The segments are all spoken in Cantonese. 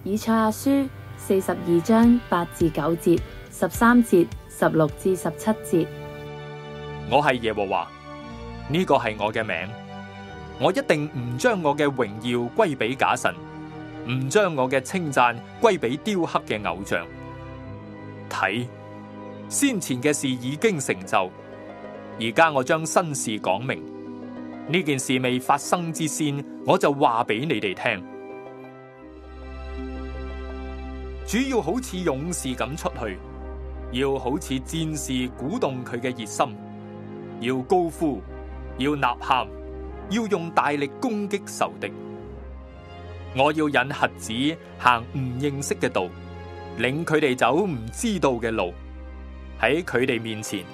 以賽亞書42章8至9節、13節、16至17節。我係耶和華，呢個係我嘅名，我一定唔將我嘅榮耀歸俾假神，唔將我嘅稱讚歸俾雕刻嘅偶像。睇，先前嘅事已經成就，而家我將新事講明。呢件事未發生之先，我就話俾你哋聽。主要好似勇士咁出去，要好似戰士鼓動佢嘅熱心，要高呼，要吶喊，要用大力攻擊仇敵。我要引瞎子行唔認識嘅道，領佢哋走唔知道嘅路，喺佢哋面前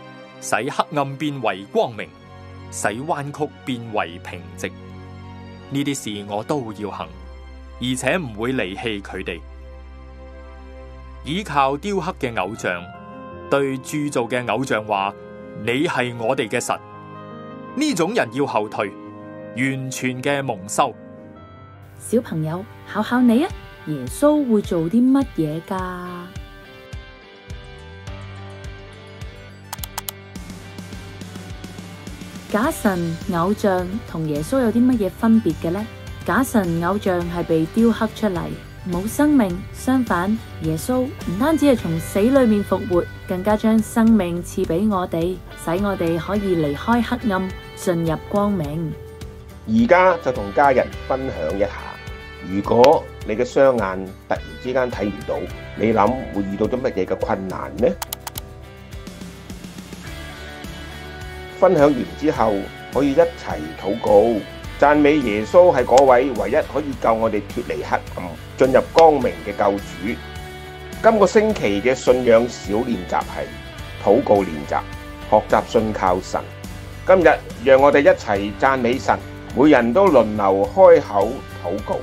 使黑暗變為光明，使彎曲變為平直。呢啲事我都要行，而且唔會離棄佢哋。倚靠雕刻嘅偶像，對鑄造嘅偶像話：你係我哋嘅神。呢種人要後退，完全嘅蒙羞。小朋友，考考你啊，耶穌會做啲乜嘢㗎？假神偶像同耶穌有啲乜嘢分別嘅呢？假神偶像係被雕刻出嚟，冇生命，相反，耶穌唔單止係從死裏面復活，更加將生命賜俾我哋，使我哋可以離開黑暗，進入光明。而家就同家人分享一下，如果你嘅雙眼突然之間睇唔到，你諗會遇到咗乜嘢嘅困難呢？分享完之後，可以一齊禱告，讚美耶穌係嗰位唯一可以救我哋脫離黑暗，進入光明嘅救主。今個星期嘅信仰小練習係禱告練習，學習信靠神。今日讓我哋一齊讚美神，每人都輪流開口禱告。